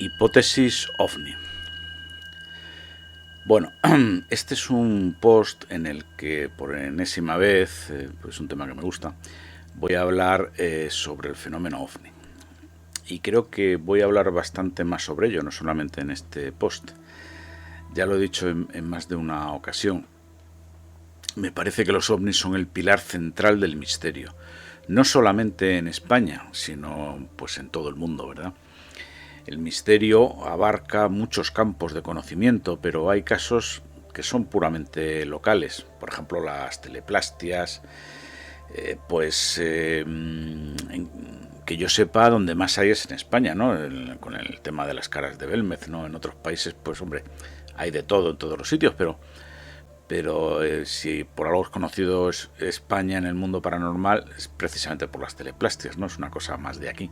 Hipótesis OVNI. Bueno, este es un post en el que por enésima vez, pues es un tema que me gusta, voy a hablar sobre el fenómeno OVNI. Y creo que voy a hablar bastante más sobre ello, no solamente en este post. Ya lo he dicho en más de una ocasión. Me parece que los OVNIs son el pilar central del misterio. No solamente en España, sino pues en todo el mundo, ¿verdad? El misterio abarca muchos campos de conocimiento, pero hay casos que son puramente locales. Por ejemplo, las teleplastias, que yo sepa, donde más hay es en España, ¿no? Con el tema de las caras de Belmez, ¿no? En otros países, pues hombre, hay de todo en todos los sitios, pero si por algo es conocido es España en el mundo paranormal, es precisamente por las teleplastias, ¿no? Es una cosa más de aquí.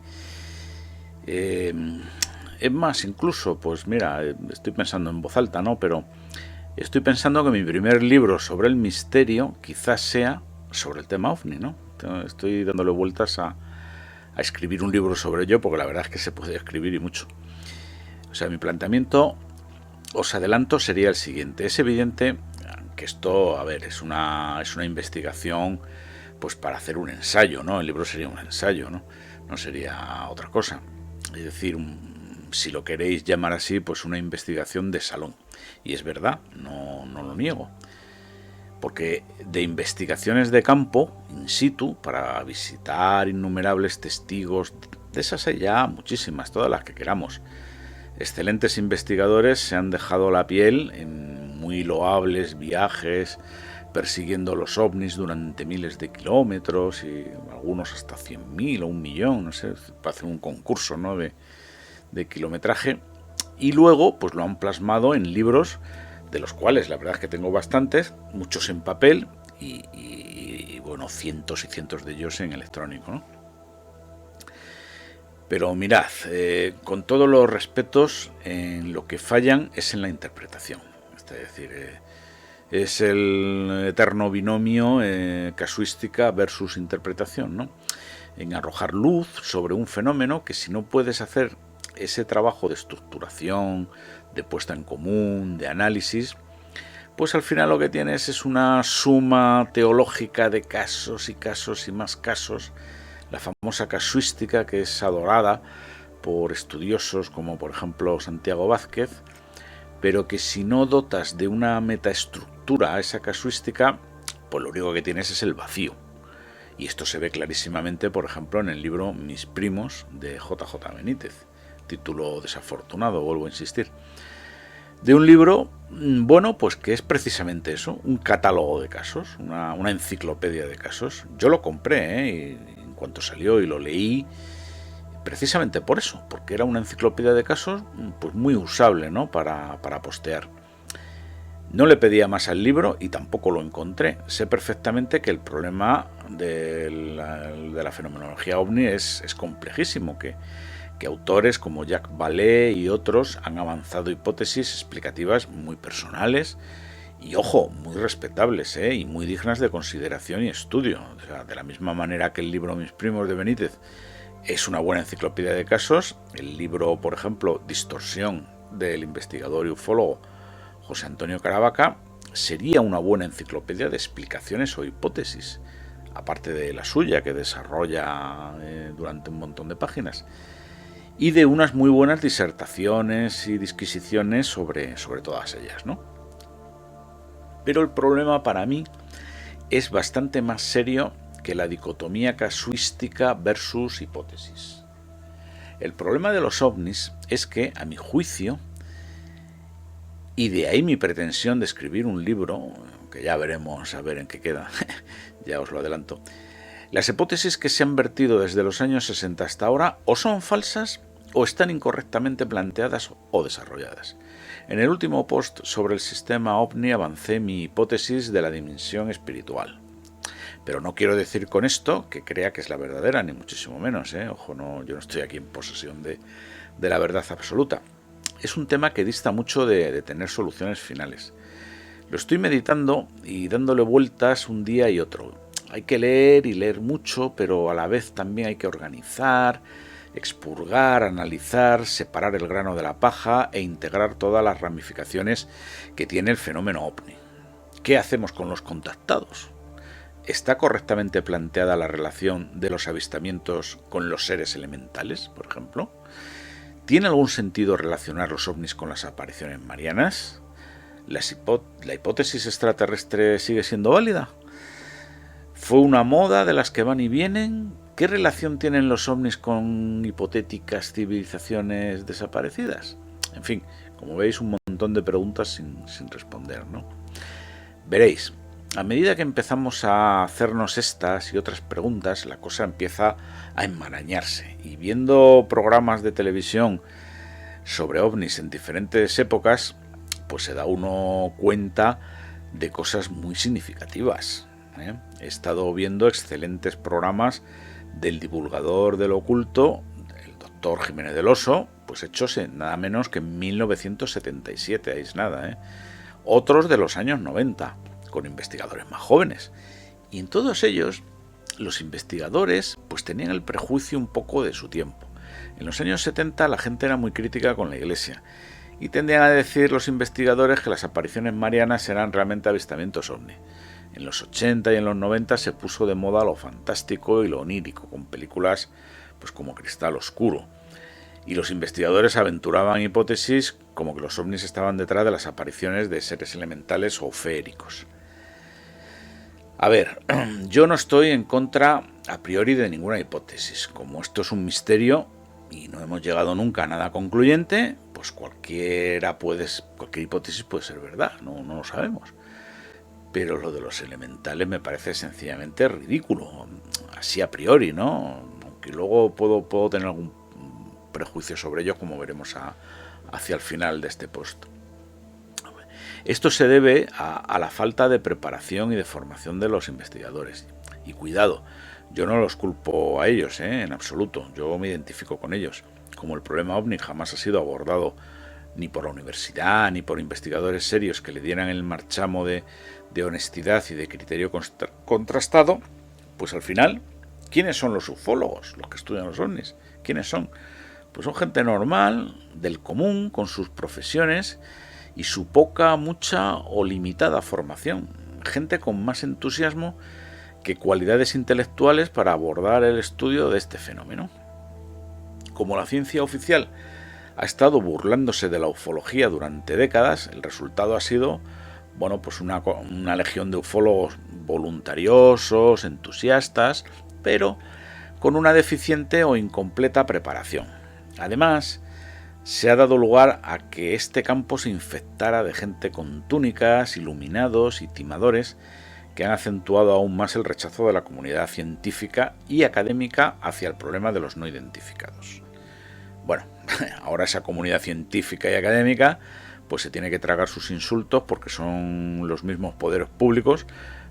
Es más, incluso, pues mira, estoy pensando en voz alta, ¿no? Pero estoy pensando que mi primer libro sobre el misterio quizás sea sobre el tema OVNI, ¿no? Estoy dándole vueltas a escribir un libro sobre ello, porque la verdad es que se puede escribir y mucho. O sea, mi planteamiento, os adelanto, sería el siguiente. Es evidente que esto, a ver, es una investigación pues para hacer un ensayo, ¿no? El libro sería un ensayo, ¿no? No sería otra cosa. Es decir, si lo queréis llamar así, pues una investigación de salón. Y es verdad, no lo niego. Porque de investigaciones de campo, in situ, para visitar innumerables testigos, de esas hay ya muchísimas, todas las que queramos. Excelentes investigadores se han dejado la piel en muy loables viajes, persiguiendo los ovnis durante miles de kilómetros y algunos hasta 100.000 o 1.000.000, no sé, para hacer un concurso, ¿no? de kilometraje, y luego pues lo han plasmado en libros, de los cuales la verdad es que tengo bastantes, muchos en papel y bueno, cientos y cientos de ellos en electrónico, ¿no? Pero mirad, con todos los respetos, en lo que fallan es en la interpretación. Es decir, es el eterno binomio casuística versus interpretación, ¿no? En arrojar luz sobre un fenómeno que, si no puedes hacer ese trabajo de estructuración, de puesta en común, de análisis, pues al final lo que tienes es una suma teológica de casos y casos y más casos, la famosa casuística, que es adorada por estudiosos como por ejemplo Santiago Vázquez, pero que si no dotas de una metaestructura a esa casuística, pues lo único que tienes es el vacío. Y esto se ve clarísimamente, por ejemplo, en el libro Mis primos, de JJ Benítez, título desafortunado, vuelvo a insistir. De un libro, bueno, pues que es precisamente eso, un catálogo de casos, una enciclopedia de casos. Yo lo compré, y en cuanto salió y lo leí, precisamente por eso, porque era una enciclopedia de casos pues muy usable, ¿no? para postear. No le pedía más al libro y tampoco lo encontré. Sé perfectamente que el problema de la fenomenología OVNI es complejísimo, que autores como Jacques Vallée y otros han avanzado hipótesis explicativas muy personales y, ojo, muy respetables, y muy dignas de consideración y estudio. O sea, de la misma manera que el libro Mis primos de Benítez es una buena enciclopedia de casos, el libro, por ejemplo, Distorsión, del investigador y ufólogo José Antonio Caravaca, sería una buena enciclopedia de explicaciones o hipótesis, aparte de la suya, que desarrolla durante un montón de páginas, y de unas muy buenas disertaciones y disquisiciones sobre todas ellas, ¿no? Pero el problema para mí es bastante más serio que la dicotomía casuística versus hipótesis. El problema de los ovnis es que, a mi juicio, y de ahí mi pretensión de escribir un libro, que ya veremos a ver en qué queda, ya os lo adelanto, las hipótesis que se han vertido desde los años 60 hasta ahora o son falsas o están incorrectamente planteadas o desarrolladas. En el último post sobre el sistema OVNI avancé mi hipótesis de la dimensión espiritual. Pero no quiero decir con esto que crea que es la verdadera, ni muchísimo menos, Ojo, yo no estoy aquí en posesión de la verdad absoluta. Es un tema que dista mucho de tener soluciones finales. Lo estoy meditando y dándole vueltas un día y otro. Hay que leer y leer mucho, pero a la vez también hay que organizar, expurgar, analizar, separar el grano de la paja e integrar todas las ramificaciones que tiene el fenómeno ovni. ¿Qué hacemos con los contactados? ¿Está correctamente planteada la relación de los avistamientos con los seres elementales, por ejemplo? ¿Tiene algún sentido relacionar los ovnis con las apariciones marianas? ¿La hipótesis extraterrestre sigue siendo válida? ¿Fue una moda de las que van y vienen? ¿Qué relación tienen los ovnis con hipotéticas civilizaciones desaparecidas? En fin, como veis, un montón de preguntas sin responder, ¿no? Veréis, a medida que empezamos a hacernos estas y otras preguntas, la cosa empieza a enmarañarse. Y viendo programas de televisión sobre ovnis en diferentes épocas, pues se da uno cuenta de cosas muy significativas. He estado viendo excelentes programas del divulgador del oculto, el doctor Jiménez del Oso, pues hechos en nada menos que en 1977, ahí es nada, Otros de los años 90, con investigadores más jóvenes. Y en todos ellos, los investigadores pues tenían el prejuicio un poco de su tiempo. En los años 70 la gente era muy crítica con la Iglesia y tendían a decir los investigadores que las apariciones marianas eran realmente avistamientos ovni. En los 80 y en los 90 se puso de moda lo fantástico y lo onírico, con películas pues como Cristal Oscuro. Y los investigadores aventuraban hipótesis como que los ovnis estaban detrás de las apariciones de seres elementales o feéricos. A ver, yo no estoy en contra a priori de ninguna hipótesis. Como esto es un misterio y no hemos llegado nunca a nada concluyente, pues cualquier hipótesis puede ser verdad, no lo sabemos. Pero lo de los elementales me parece sencillamente ridículo, así a priori, ¿no? Aunque luego puedo tener algún prejuicio sobre ello, como veremos hacia el final de este post. Esto se debe a la falta de preparación y de formación de los investigadores. Y cuidado, yo no los culpo a ellos, en absoluto. Yo me identifico con ellos. Como el problema ovni jamás ha sido abordado ni por la universidad ni por investigadores serios que le dieran el marchamo de honestidad y de criterio contrastado, pues al final, ¿quiénes son los ufólogos, los que estudian los ovnis? ¿Quiénes son? Pues son gente normal, del común, con sus profesiones y su poca, mucha o limitada formación. Gente con más entusiasmo que cualidades intelectuales para abordar el estudio de este fenómeno. Como la ciencia oficial ha estado burlándose de la ufología durante décadas, el resultado ha sido, pues una legión de ufólogos voluntariosos, entusiastas, pero con una deficiente o incompleta preparación. Además, se ha dado lugar a que este campo se infectara de gente con túnicas, iluminados y timadores que han acentuado aún más el rechazo de la comunidad científica y académica hacia el problema de los no identificados. Bueno, ahora esa comunidad científica y académica pues se tiene que tragar sus insultos porque son los mismos poderes públicos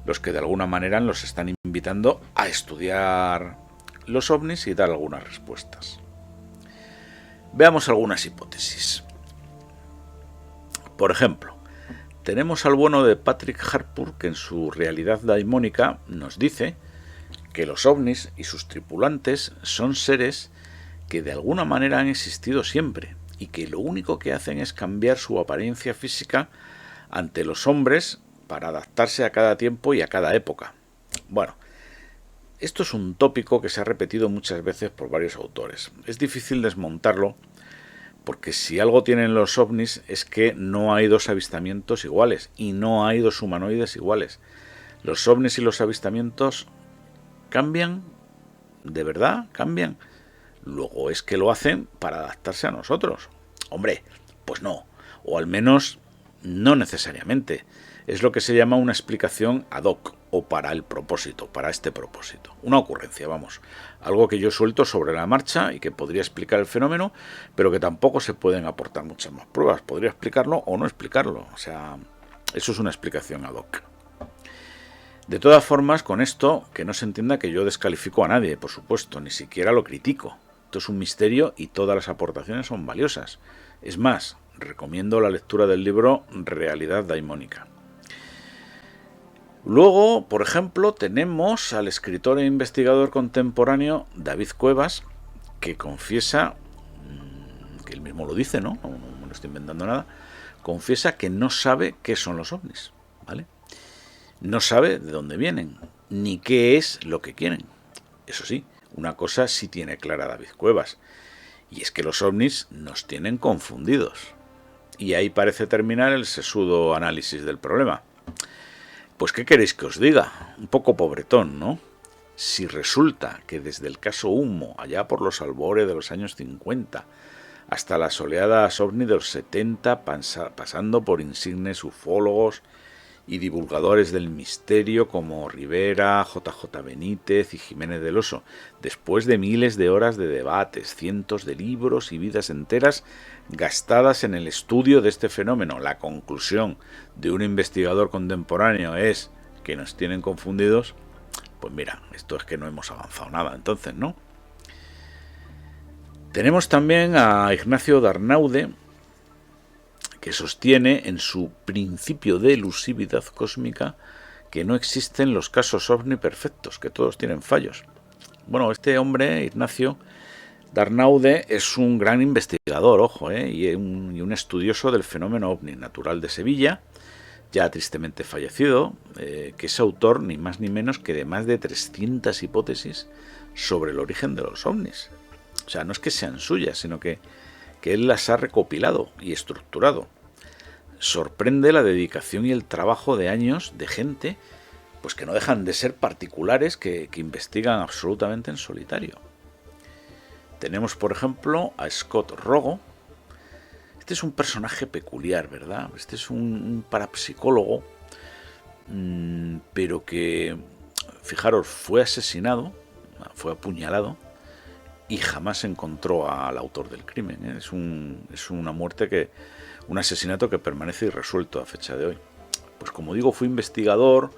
los que de alguna manera los están invitando a estudiar los ovnis y dar algunas respuestas. Veamos algunas hipótesis. Por ejemplo, tenemos al bueno de Patrick Harpur que en su Realidad Daimónica nos dice que los ovnis y sus tripulantes son seres que de alguna manera han existido siempre y que lo único que hacen es cambiar su apariencia física ante los hombres para adaptarse a cada tiempo y a cada época. Bueno, esto es un tópico que se ha repetido muchas veces por varios autores. Es difícil desmontarlo porque si algo tienen los ovnis es que no hay dos avistamientos iguales y no hay dos humanoides iguales. Los ovnis y los avistamientos cambian, ¿de verdad cambian? Luego es que lo hacen para adaptarse a nosotros. Hombre, pues no, o al menos no necesariamente. Es lo que se llama una explicación ad hoc o para el propósito, para este propósito. Una ocurrencia, vamos. Algo que yo suelto sobre la marcha y que podría explicar el fenómeno, pero que tampoco se pueden aportar muchas más pruebas. Podría explicarlo o no explicarlo. O sea, eso es una explicación ad hoc. De todas formas, con esto, que no se entienda que yo descalifico a nadie, por supuesto, ni siquiera lo critico. Esto es un misterio y todas las aportaciones son valiosas. Es más, recomiendo la lectura del libro Realidad Daimónica. Luego, por ejemplo, tenemos al escritor e investigador contemporáneo David Cuevas, que confiesa, que él mismo lo dice, ¿no? No estoy inventando nada, confiesa que no sabe qué son los ovnis, ¿vale? No sabe de dónde vienen, ni qué es lo que quieren. Eso sí, una cosa sí tiene clara David Cuevas, y es que los ovnis nos tienen confundidos. Y ahí parece terminar el sesudo análisis del problema. Pues ¿qué queréis que os diga? Un poco pobretón, ¿no? Si resulta que desde el caso Humo, allá por los albores de los años 50, hasta las oleadas ovni de los 70, pasando por insignes ufólogos y divulgadores del misterio como Rivera, JJ Benítez y Jiménez del Oso, después de miles de horas de debates, cientos de libros y vidas enteras gastadas en el estudio de este fenómeno, la conclusión de un investigador contemporáneo es que nos tienen confundidos, pues mira, esto es que no hemos avanzado nada entonces, ¿no? Tenemos también a Ignacio Darnaude, que sostiene en su principio de elusividad cósmica que no existen los casos ovni perfectos, que todos tienen fallos. Bueno, este hombre, Ignacio Darnaude, es un gran investigador, ojo, y un estudioso del fenómeno ovni natural de Sevilla, ya tristemente fallecido, que es autor ni más ni menos que de más de 300 hipótesis sobre el origen de los ovnis. O sea, no es que sean suyas, sino que él las ha recopilado y estructurado. Sorprende la dedicación y el trabajo de años de gente pues que no dejan de ser particulares que investigan absolutamente en solitario. Tenemos, por ejemplo, a Scott Rogo. Este es un personaje peculiar, ¿verdad? Este es un parapsicólogo, pero que, fijaros, fue asesinado, fue apuñalado, y jamás encontró al autor del crimen. Es una muerte un asesinato que permanece irresuelto a fecha de hoy. Pues como digo, fue investigador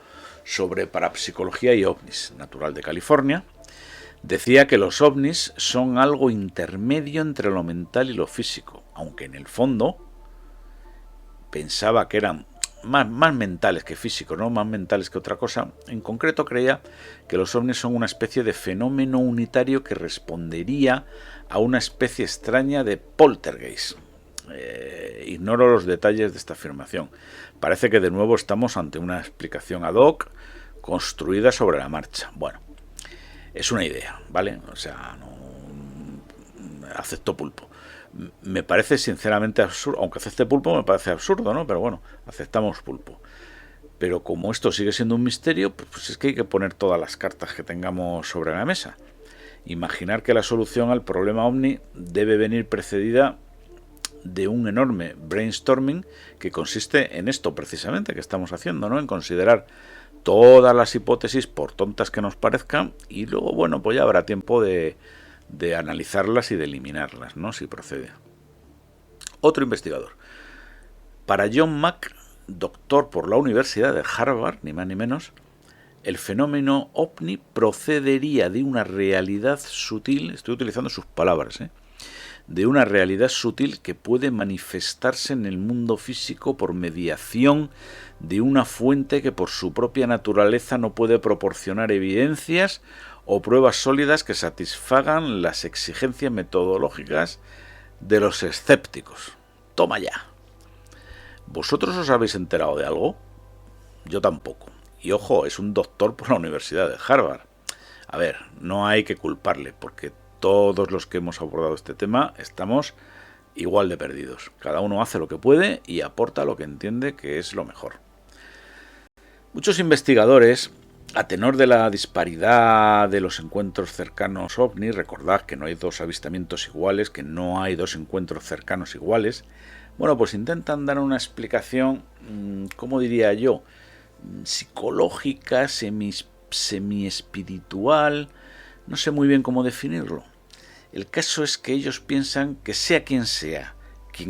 sobre parapsicología y ovnis, natural de California. Decía que los ovnis son algo intermedio entre lo mental y lo físico, aunque en el fondo pensaba que eran más mentales que físicos, ¿no? Más mentales que otra cosa. En concreto creía que los ovnis son una especie de fenómeno unitario que respondería a una especie extraña de poltergeist. Ignoro los detalles de esta afirmación. Parece que de nuevo estamos ante una explicación ad hoc construida sobre la marcha. Bueno, es una idea, ¿vale? O sea, no acepto pulpo. Me parece sinceramente absurdo, aunque acepte pulpo me parece absurdo, ¿no? Pero bueno, aceptamos pulpo. Pero como esto sigue siendo un misterio, pues es que hay que poner todas las cartas que tengamos sobre la mesa. Imaginar que la solución al problema ovni debe venir precedida de un enorme brainstorming que consiste en esto precisamente que estamos haciendo, ¿no? En considerar todas las hipótesis, por tontas que nos parezcan, y luego, bueno, pues ya habrá tiempo de analizarlas y de eliminarlas, ¿no? Si procede. Otro investigador. Para John Mack, doctor por la Universidad de Harvard, ni más ni menos, el fenómeno ovni procedería de una realidad sutil, estoy utilizando sus palabras, de una realidad sutil que puede manifestarse en el mundo físico por mediación de una fuente que por su propia naturaleza no puede proporcionar evidencias o pruebas sólidas que satisfagan las exigencias metodológicas de los escépticos. Toma ya. ¿Vosotros os habéis enterado de algo? Yo tampoco. Y ojo, es un doctor por la Universidad de Harvard. A ver, no hay que culparle, porque todos los que hemos abordado este tema estamos igual de perdidos. Cada uno hace lo que puede y aporta lo que entiende que es lo mejor. Muchos investigadores, a tenor de la disparidad de los encuentros cercanos ovni, recordad que no hay dos avistamientos iguales, que no hay dos encuentros cercanos iguales, bueno, pues intentan dar una explicación, ¿cómo diría yo? Psicológica, semi-espiritual, no sé muy bien cómo definirlo. El caso es que ellos piensan que sea quien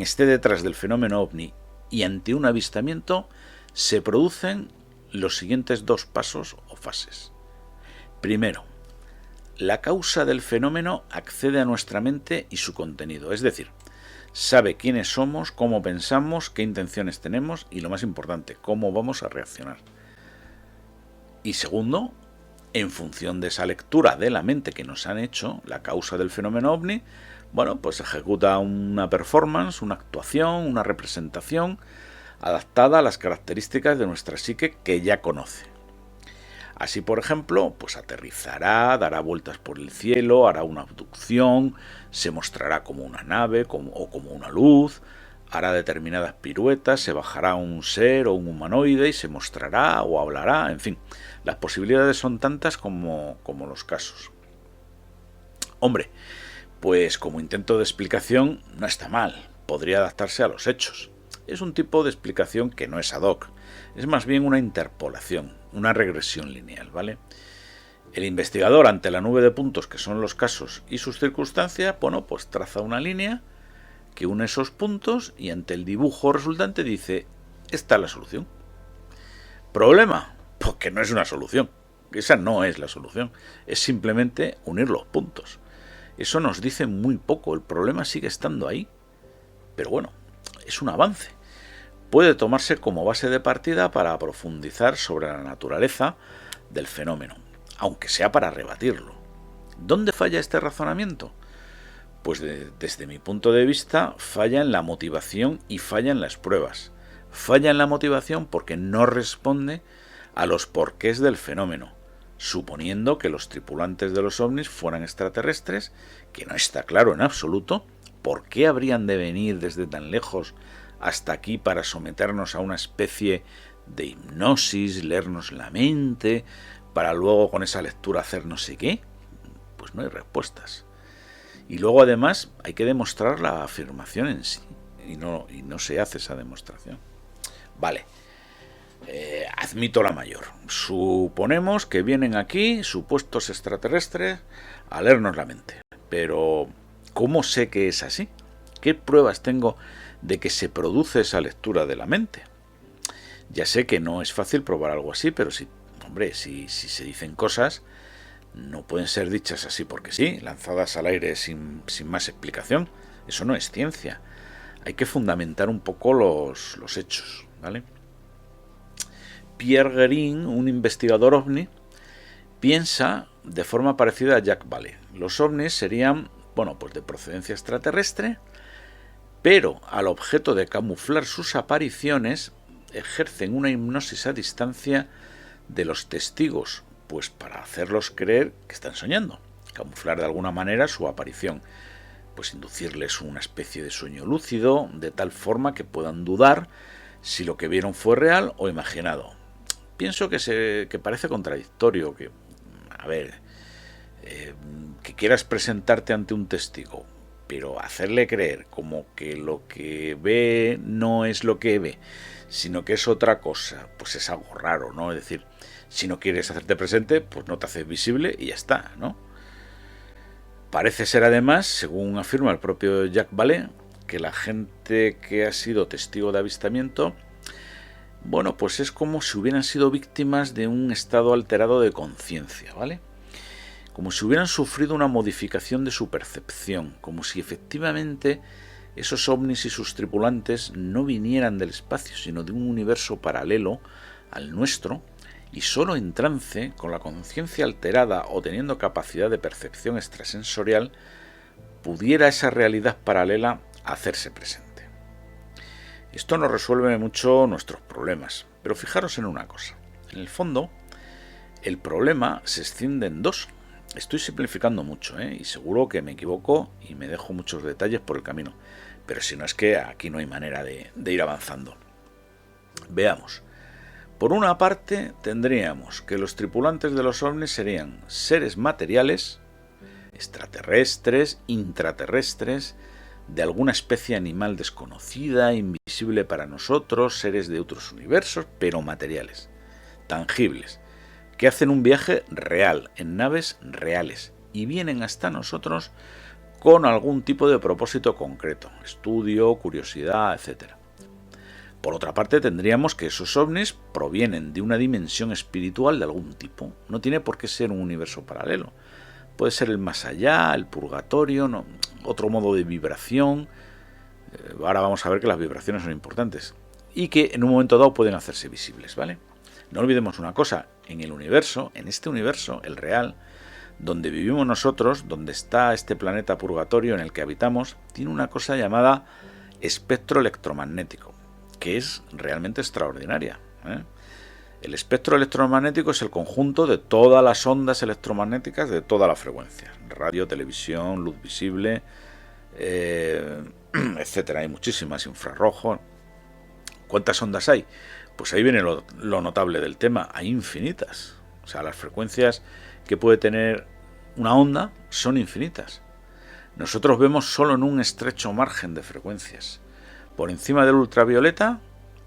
esté detrás del fenómeno ovni y ante un avistamiento, se producen los siguientes dos pasos o fases. Primero, la causa del fenómeno accede a nuestra mente y su contenido, es decir, sabe quiénes somos, cómo pensamos, qué intenciones tenemos y, lo más importante, cómo vamos a reaccionar. Y segundo, En función de esa lectura de la mente que nos han hecho, la causa del fenómeno ovni, bueno, pues ejecuta una performance, una actuación, una representación adaptada a las características de nuestra psique que ya conoce. Así, por ejemplo, pues aterrizará, dará vueltas por el cielo, hará una abducción, se mostrará como una nave o como una luz, hará determinadas piruetas, se bajará un ser o un humanoide y se mostrará o hablará, en fin, las posibilidades son tantas como los casos. Hombre, pues como intento de explicación no está mal, podría adaptarse a los hechos. Es un tipo de explicación que no es ad hoc, es más bien una interpolación, una regresión lineal, ¿vale? El investigador, ante la nube de puntos que son los casos y sus circunstancias, bueno, pues traza una línea que une esos puntos y ante el dibujo resultante dice, esta es la solución. ¿Problema? Pues que no es una solución, esa no es la solución, es simplemente unir los puntos. Eso nos dice muy poco, el problema sigue estando ahí, pero bueno, es un avance. Puede tomarse como base de partida para profundizar sobre la naturaleza del fenómeno, aunque sea para rebatirlo. ¿Dónde falla este razonamiento? Pues desde mi punto de vista falla en la motivación y falla en las pruebas. Falla en la motivación porque no responde a los porqués del fenómeno, suponiendo que los tripulantes de los ovnis fueran extraterrestres, que no está claro en absoluto por qué habrían de venir desde tan lejos hasta aquí para someternos a una especie de hipnosis, leernos la mente, para luego con esa lectura hacer no sé qué. Pues no hay respuestas. Y luego además hay que demostrar la afirmación en sí, y no se hace esa demostración. Vale, admito la mayor. Suponemos que vienen aquí supuestos extraterrestres a leernos la mente. Pero, ¿cómo sé que es así? ¿Qué pruebas tengo de que se produce esa lectura de la mente? Ya sé que no es fácil probar algo así, pero si se dicen cosas, no pueden ser dichas así porque sí, lanzadas al aire sin más explicación. Eso no es ciencia. Hay que fundamentar un poco los hechos, ¿vale? Pierre Guérin, un investigador ovni, piensa de forma parecida a Jack Vale. Los ovnis serían, bueno, pues de procedencia extraterrestre, pero al objeto de camuflar sus apariciones ejercen una hipnosis a distancia de los testigos, pues para hacerlos creer que están soñando, camuflar de alguna manera su aparición, pues inducirles una especie de sueño lúcido, de tal forma que puedan dudar si lo que vieron fue real o imaginado. Pienso que parece contradictorio que, que quieras presentarte ante un testigo, pero hacerle creer como que lo que ve no es lo que ve, sino que es otra cosa, pues es algo raro, ¿no? Es decir, si no quieres hacerte presente, pues no te haces visible y ya está, ¿no? Parece ser además, según afirma el propio Jack Vale, que la gente que ha sido testigo de avistamiento, bueno, pues es como si hubieran sido víctimas de un estado alterado de conciencia, ¿vale? Como si hubieran sufrido una modificación de su percepción, como si efectivamente esos ovnis y sus tripulantes no vinieran del espacio, sino de un universo paralelo al nuestro, y solo en trance, con la conciencia alterada o teniendo capacidad de percepción extrasensorial, pudiera esa realidad paralela hacerse presente. Esto no resuelve mucho nuestros problemas, pero fijaros en una cosa. En el fondo, el problema se extiende en dos. Estoy simplificando mucho, y seguro que me equivoco y me dejo muchos detalles por el camino, pero si no es que aquí no hay manera de ir avanzando. Veamos. Por una parte, tendríamos que los tripulantes de los ovnis serían seres materiales, extraterrestres, intraterrestres, de alguna especie animal desconocida, invisible para nosotros, seres de otros universos, pero materiales, tangibles, que hacen un viaje real, en naves reales, y vienen hasta nosotros con algún tipo de propósito concreto, estudio, curiosidad, etc. Por otra parte, tendríamos que esos ovnis provienen de una dimensión espiritual de algún tipo. No tiene por qué ser un universo paralelo. Puede ser el más allá, el purgatorio, no, otro modo de vibración. Ahora vamos a ver que las vibraciones son importantes y que en un momento dado pueden hacerse visibles, ¿vale? No olvidemos una cosa, en el universo, en este universo, el real, donde vivimos nosotros, donde está este planeta purgatorio en el que habitamos, tiene una cosa llamada espectro electromagnético, que es realmente extraordinaria, ¿eh? El espectro electromagnético es el conjunto de todas las ondas electromagnéticas de todas las frecuencias, radio, televisión, luz visible, etcétera. Hay muchísimas, infrarrojo. ¿Cuántas ondas hay? Pues ahí viene lo notable del tema, hay infinitas. O sea, las frecuencias que puede tener una onda son infinitas. Nosotros vemos solo en un estrecho margen de frecuencias. Por encima del ultravioleta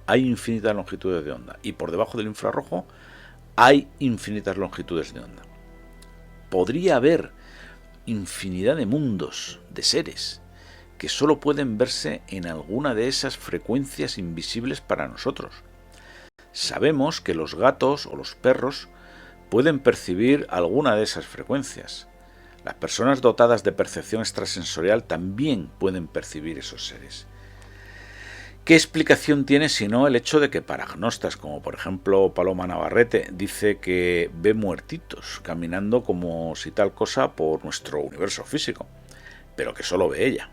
hay infinitas longitudes de onda y por debajo del infrarrojo hay infinitas longitudes de onda. Podría haber infinidad de mundos, de seres, que solo pueden verse en alguna de esas frecuencias invisibles para nosotros. Sabemos que los gatos o los perros pueden percibir alguna de esas frecuencias. Las personas dotadas de percepción extrasensorial también pueden percibir esos seres. ¿Qué explicación tiene sino el hecho de que paragnostas, como por ejemplo Paloma Navarrete, dice que ve muertitos caminando como si tal cosa por nuestro universo físico, pero que solo ve ella?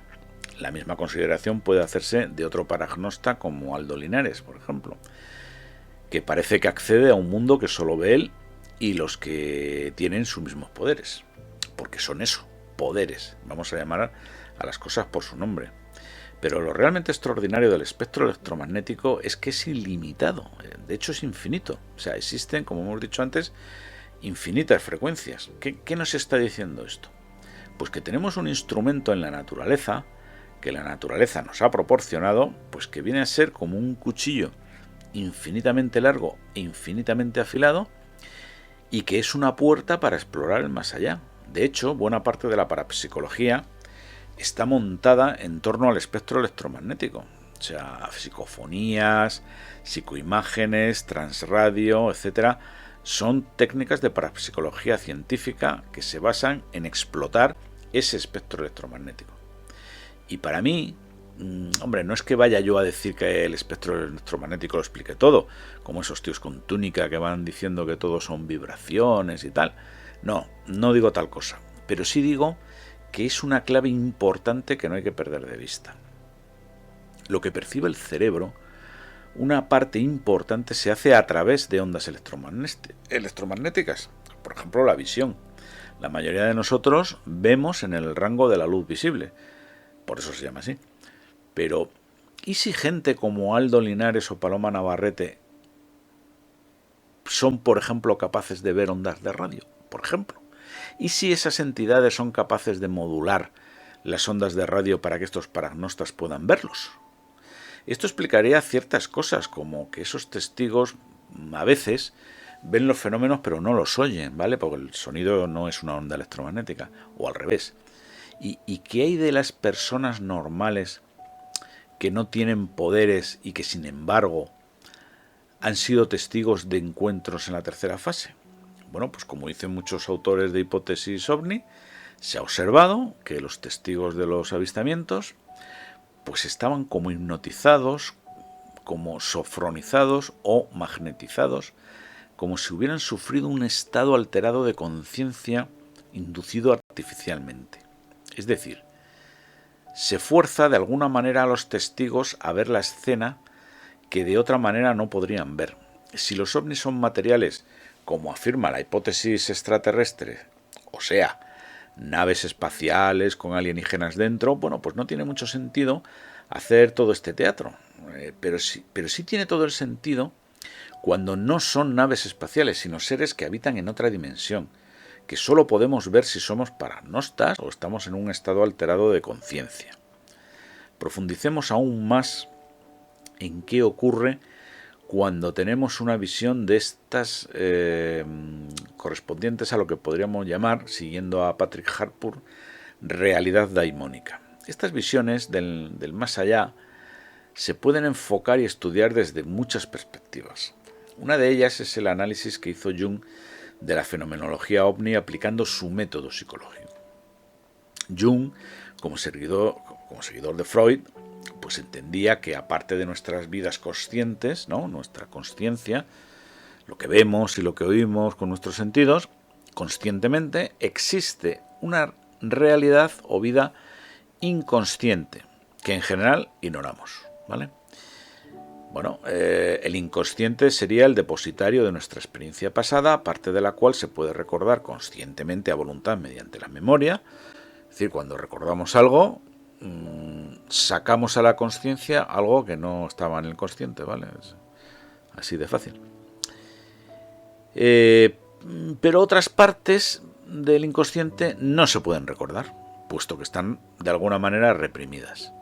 La misma consideración puede hacerse de otro paragnosta como Aldo Linares, por ejemplo, que parece que accede a un mundo que solo ve él y los que tienen sus mismos poderes, porque son eso, poderes, vamos a llamar a las cosas por su nombre. Pero lo realmente extraordinario del espectro electromagnético es que es ilimitado, de hecho es infinito. O sea, existen, como hemos dicho antes, infinitas frecuencias. ¿Qué nos está diciendo esto? Pues que tenemos un instrumento en la naturaleza, que la naturaleza nos ha proporcionado, pues que viene a ser como un cuchillo infinitamente largo e infinitamente afilado, y que es una puerta para explorar el más allá. De hecho, buena parte de la parapsicología está montada en torno al espectro electromagnético, o sea, psicofonías, psicoimágenes, transradio, etcétera. Son técnicas de parapsicología científica que se basan en explotar ese espectro electromagnético. Y para mí, hombre, no es que vaya yo a decir que el espectro electromagnético lo explique todo, como esos tíos con túnica que van diciendo que todo son vibraciones y tal. No digo tal cosa, pero sí digo que es una clave importante que no hay que perder de vista. Lo que percibe el cerebro, una parte importante se hace a través de ondas electromagnéticas, por ejemplo la visión. La mayoría de nosotros vemos en el rango de la luz visible, por eso se llama así. Pero, ¿y si gente como Aldo Linares o Paloma Navarrete son, por ejemplo, capaces de ver ondas de radio, por ejemplo? ¿Y si esas entidades son capaces de modular las ondas de radio para que estos paragnostas puedan verlos? Esto explicaría ciertas cosas, como que esos testigos a veces ven los fenómenos pero no los oyen, ¿vale? Porque el sonido no es una onda electromagnética, o al revés. ¿Y qué hay de las personas normales que no tienen poderes y que sin embargo han sido testigos de encuentros en la tercera fase? Bueno, pues como dicen muchos autores de hipótesis ovni, se ha observado que los testigos de los avistamientos pues estaban como hipnotizados, como sofronizados o magnetizados, como si hubieran sufrido un estado alterado de conciencia inducido artificialmente. Es decir, se fuerza de alguna manera a los testigos a ver la escena que de otra manera no podrían ver. Si los ovnis son materiales, como afirma la hipótesis extraterrestre, o sea, naves espaciales con alienígenas dentro, bueno, pues no tiene mucho sentido hacer todo este teatro. Pero sí tiene todo el sentido cuando no son naves espaciales, sino seres que habitan en otra dimensión, que solo podemos ver si somos paragnostas o estamos en un estado alterado de conciencia. Profundicemos aún más en qué ocurre cuando tenemos una visión de estas correspondientes a lo que podríamos llamar, siguiendo a Patrick Harpur, realidad daimónica. Estas visiones del más allá se pueden enfocar y estudiar desde muchas perspectivas. Una de ellas es el análisis que hizo Jung de la fenomenología ovni aplicando su método psicológico. Jung, como seguidor de Freud, pues entendía que aparte de nuestras vidas conscientes, ¿no?, nuestra consciencia, lo que vemos y lo que oímos con nuestros sentidos, conscientemente, existe una realidad o vida inconsciente que en general ignoramos, ¿vale? Bueno, el inconsciente sería el depositario de nuestra experiencia pasada, parte de la cual se puede recordar conscientemente a voluntad mediante la memoria. Es decir, cuando recordamos algo, sacamos a la conciencia algo que no estaba en el consciente, ¿vale? Es así de fácil. Pero otras partes del inconsciente no se pueden recordar, puesto que están de alguna manera reprimidas.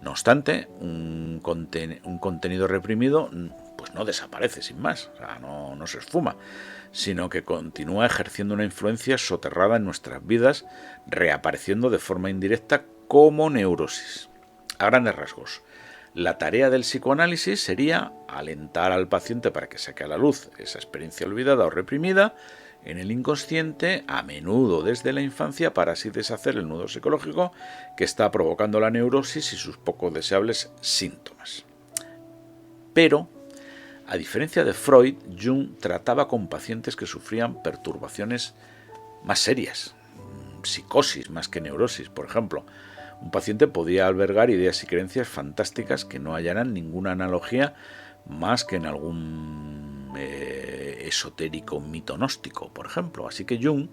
No obstante, un contenido reprimido pues no desaparece sin más, o sea, no se esfuma, sino que continúa ejerciendo una influencia soterrada en nuestras vidas, reapareciendo de forma indirecta como neurosis. A grandes rasgos, la tarea del psicoanálisis sería alentar al paciente para que saque a la luz esa experiencia olvidada o reprimida en el inconsciente, a menudo desde la infancia, para así deshacer el nudo psicológico que está provocando la neurosis y sus poco deseables síntomas. Pero, a diferencia de Freud, Jung trataba con pacientes que sufrían perturbaciones más serias, psicosis más que neurosis, por ejemplo. Un paciente podía albergar ideas y creencias fantásticas que no hallaran ninguna analogía más que en algún esotérico mito gnóstico, por ejemplo. Así que Jung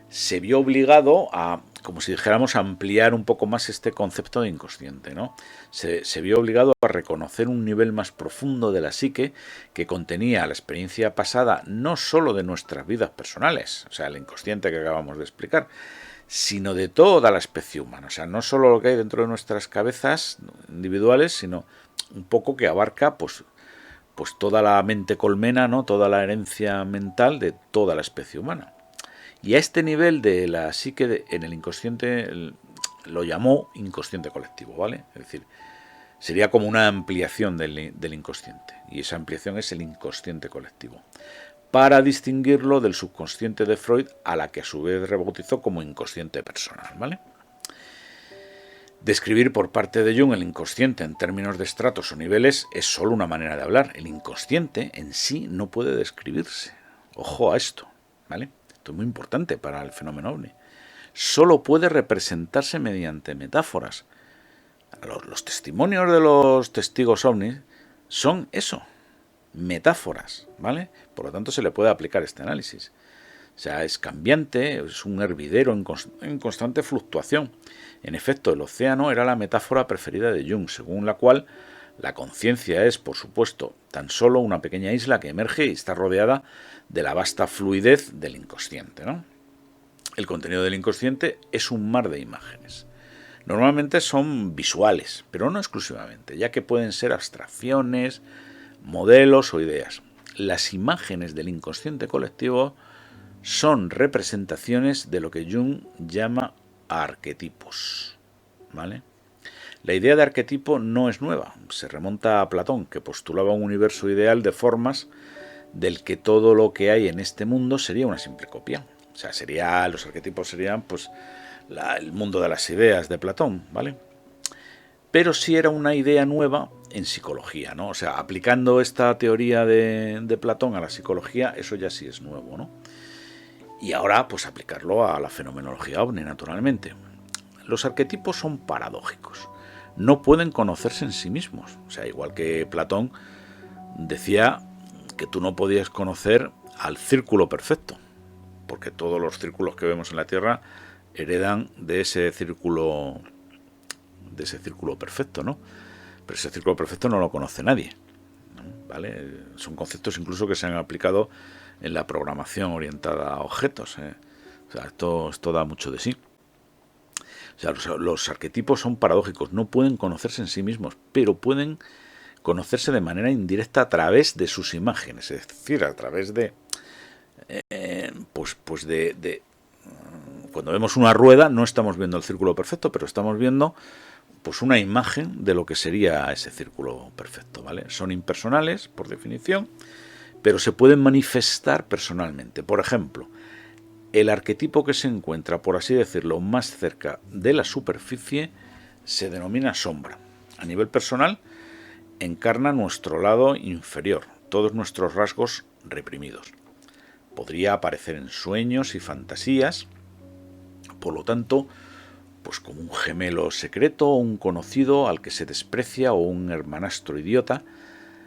se vio obligado a, como si dijéramos, a ampliar un poco más este concepto de inconsciente, ¿no? Se vio obligado a reconocer un nivel más profundo de la psique que contenía la experiencia pasada no sólo de nuestras vidas personales, o sea, el inconsciente que acabamos de explicar, sino de toda la especie humana. O sea, no solo lo que hay dentro de nuestras cabezas individuales, sino un poco que abarca pues toda la mente colmena, ¿no? Toda la herencia mental de toda la especie humana. Y a este nivel de la psique en el inconsciente lo llamó inconsciente colectivo, ¿vale? Es decir, sería como una ampliación del inconsciente. Y esa ampliación es el inconsciente colectivo, para distinguirlo del subconsciente de Freud, a la que a su vez rebautizó como inconsciente personal, ¿vale? Describir por parte de Jung el inconsciente en términos de estratos o niveles es solo una manera de hablar. El inconsciente en sí no puede describirse. Ojo a esto, ¿vale? Esto es muy importante para el fenómeno ovni. Solo puede representarse mediante metáforas. Los testimonios de los testigos ovnis son eso, metáforas, ¿vale? Por lo tanto, se le puede aplicar este análisis. O sea, es cambiante, es un hervidero en constante fluctuación. En efecto, el océano era la metáfora preferida de Jung, según la cual la conciencia es, por supuesto, tan solo una pequeña isla que emerge y está rodeada de la vasta fluidez del inconsciente, ¿no? El contenido del inconsciente es un mar de imágenes. Normalmente son visuales, pero no exclusivamente, ya que pueden ser abstracciones, modelos o ideas. Las imágenes del inconsciente colectivo son representaciones de lo que Jung llama arquetipos, ¿vale? La idea de arquetipo no es nueva, se remonta a Platón, que postulaba un universo ideal de formas del que todo lo que hay en este mundo sería una simple copia. O sea, los arquetipos serían pues el mundo de las ideas de Platón, ¿vale? Pero sí era una idea nueva en psicología, ¿no? O sea, aplicando esta teoría de Platón a la psicología, eso ya sí es nuevo, ¿no? Y ahora, pues aplicarlo a la fenomenología ovni, naturalmente. Los arquetipos son paradójicos. No pueden conocerse en sí mismos. O sea, igual que Platón decía que tú no podías conocer al círculo perfecto, porque todos los círculos que vemos en la Tierra heredan de ese círculo perfecto, ¿no? Pero ese círculo perfecto no lo conoce nadie, ¿vale? Son conceptos incluso que se han aplicado en la programación orientada a objetos, ¿eh? O sea, esto da mucho de sí. O sea, los arquetipos son paradójicos, no pueden conocerse en sí mismos, pero pueden conocerse de manera indirecta a través de sus imágenes, es decir, a través de cuando vemos una rueda no estamos viendo el círculo perfecto, pero estamos viendo pues una imagen de lo que sería ese círculo perfecto, ¿vale? Son impersonales, por definición, pero se pueden manifestar personalmente. Por ejemplo, el arquetipo que se encuentra, por así decirlo, más cerca de la superficie se denomina sombra. A nivel personal, encarna nuestro lado inferior, todos nuestros rasgos reprimidos. Podría aparecer en sueños y fantasías, por lo tanto, pues como un gemelo secreto o un conocido al que se desprecia o un hermanastro idiota.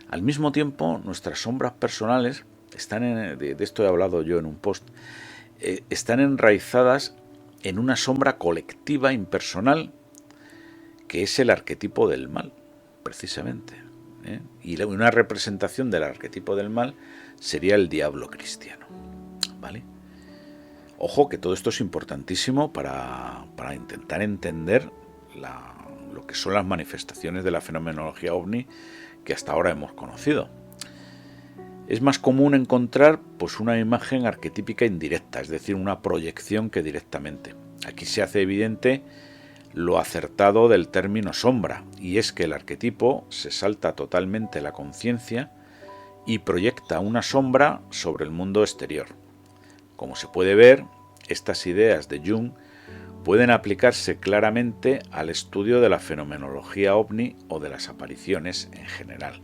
Al mismo tiempo, nuestras sombras personales de esto he hablado yo en un post, están enraizadas en una sombra colectiva impersonal que es el arquetipo del mal, precisamente. Y una representación del arquetipo del mal sería el diablo cristiano. ¿Vale? Ojo que todo esto es importantísimo para intentar entender lo que son las manifestaciones de la fenomenología ovni que hasta ahora hemos conocido. Es más común encontrar pues una imagen arquetípica indirecta, es decir, una proyección que directamente. Aquí se hace evidente lo acertado del término sombra, y es que el arquetipo se salta totalmente la conciencia y proyecta una sombra sobre el mundo exterior. Como se puede ver, estas ideas de Jung pueden aplicarse claramente al estudio de la fenomenología ovni o de las apariciones en general.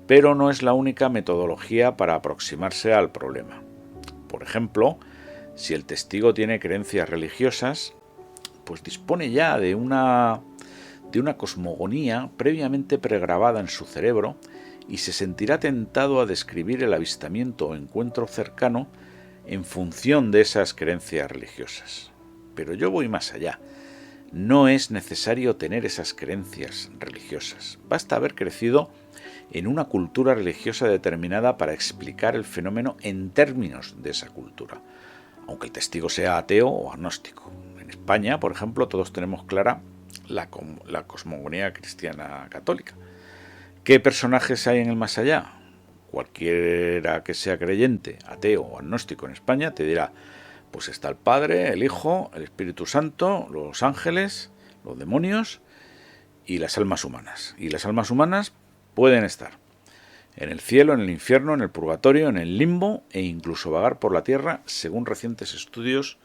Pero no es la única metodología para aproximarse al problema. Por ejemplo, si el testigo tiene creencias religiosas, pues dispone ya de una cosmogonía previamente pregrabada en su cerebro y se sentirá tentado a describir el avistamiento o encuentro cercano en función de esas creencias religiosas. Pero yo voy más allá. No es necesario tener esas creencias religiosas. Basta haber crecido en una cultura religiosa determinada para explicar el fenómeno en términos de esa cultura, aunque el testigo sea ateo o agnóstico. En España, por ejemplo, todos tenemos clara la cosmogonía cristiana católica. ¿Qué personajes hay en el más allá? Cualquiera que sea creyente, ateo o agnóstico en España te dirá, pues está el Padre, el Hijo, el Espíritu Santo, los ángeles, los demonios y las almas humanas. Y las almas humanas pueden estar en el cielo, en el infierno, en el purgatorio, en el limbo e incluso vagar por la tierra, según recientes estudios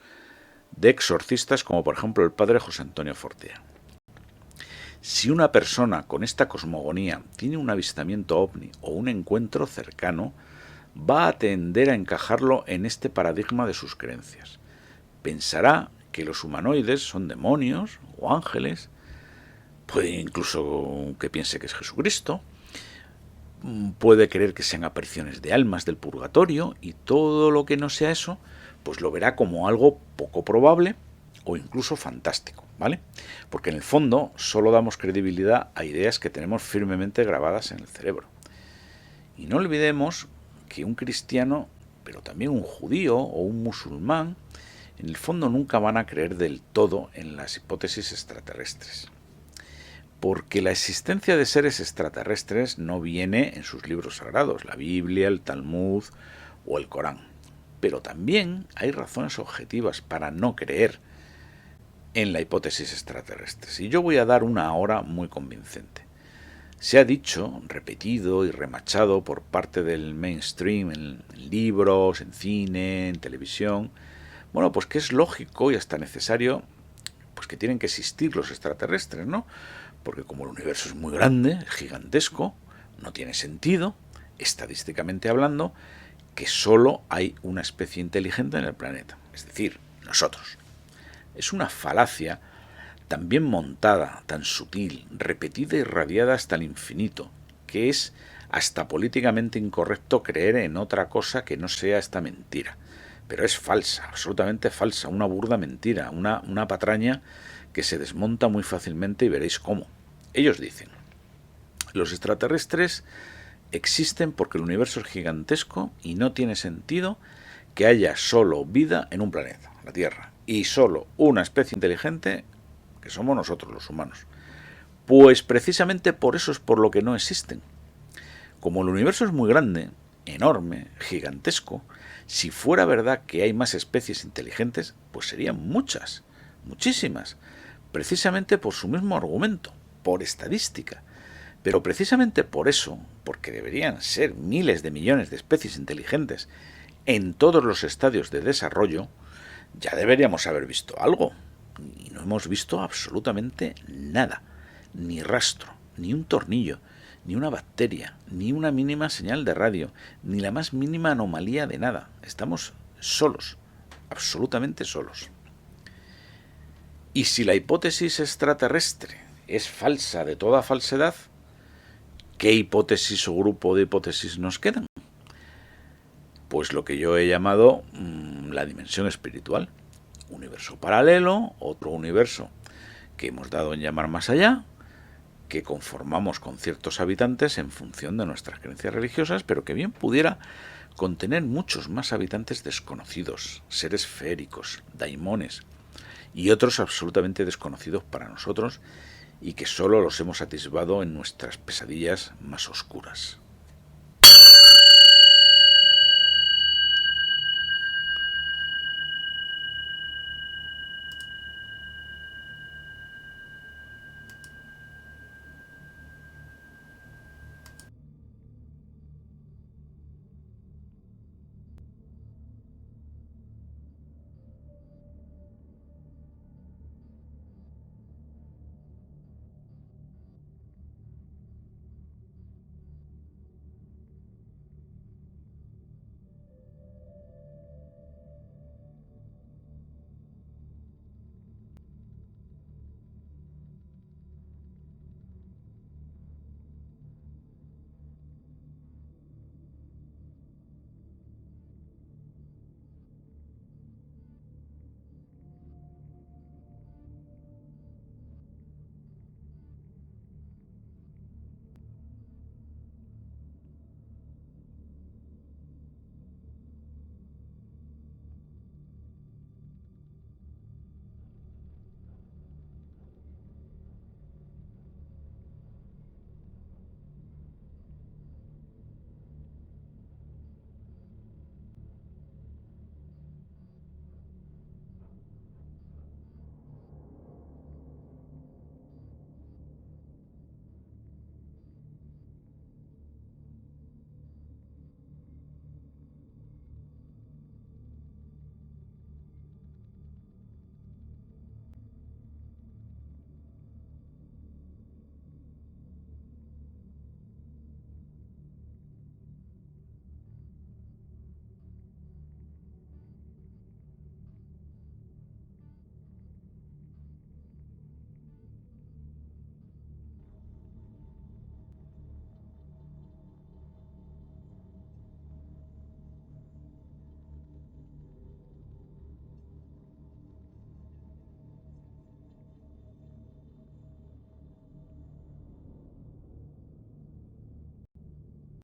de exorcistas como por ejemplo el padre José Antonio Fortea. Si una persona con esta cosmogonía tiene un avistamiento ovni o un encuentro cercano, va a tender a encajarlo en este paradigma de sus creencias. Pensará que los humanoides son demonios o ángeles, puede incluso que piense que es Jesucristo, puede creer que sean apariciones de almas del purgatorio, y todo lo que no sea eso, pues lo verá como algo poco probable o incluso fantástico, ¿vale? Porque en el fondo solo damos credibilidad a ideas que tenemos firmemente grabadas en el cerebro. Y no olvidemos que un cristiano, pero también un judío o un musulmán, en el fondo nunca van a creer del todo en las hipótesis extraterrestres. Porque la existencia de seres extraterrestres no viene en sus libros sagrados, la Biblia, el Talmud o el Corán. Pero también hay razones objetivas para no creer en la hipótesis extraterrestres. Y yo voy a dar una ahora muy convincente. Se ha dicho, repetido y remachado por parte del mainstream en libros, en cine, en televisión, bueno, pues que es lógico y hasta necesario, pues que tienen que existir los extraterrestres, ¿no? Porque como el universo es muy grande, gigantesco, no tiene sentido, estadísticamente hablando, que solo hay una especie inteligente en el planeta, es decir, nosotros. Es una falacia tan bien montada, tan sutil, repetida y radiada hasta el infinito, que es hasta políticamente incorrecto creer en otra cosa que no sea esta mentira. Pero es falsa, absolutamente falsa, una burda mentira, una patraña que se desmonta muy fácilmente y veréis cómo. Ellos dicen, los extraterrestres existen porque el universo es gigantesco y no tiene sentido que haya solo vida en un planeta, la Tierra, y solo una especie inteligente que somos nosotros los humanos. Pues precisamente por eso es por lo que no existen. Como el universo es muy grande, enorme, gigantesco, si fuera verdad que hay más especies inteligentes, pues serían muchas, muchísimas, precisamente por su mismo argumento, por estadística. Pero precisamente por eso, porque deberían ser miles de millones de especies inteligentes en todos los estadios de desarrollo, ya deberíamos haber visto algo. Y no hemos visto absolutamente nada, ni rastro, ni un tornillo, ni una bacteria, ni una mínima señal de radio, ni la más mínima anomalía de nada. Estamos solos, absolutamente solos. Y si la hipótesis extraterrestre es falsa de toda falsedad, ¿qué hipótesis o grupo de hipótesis nos quedan? Pues lo que yo he llamado la dimensión espiritual. Universo paralelo, otro universo que hemos dado en llamar más allá, que conformamos con ciertos habitantes en función de nuestras creencias religiosas, pero que bien pudiera contener muchos más habitantes desconocidos, seres feéricos, daimones, y otros absolutamente desconocidos para nosotros y que solo los hemos atisbado en nuestras pesadillas más oscuras.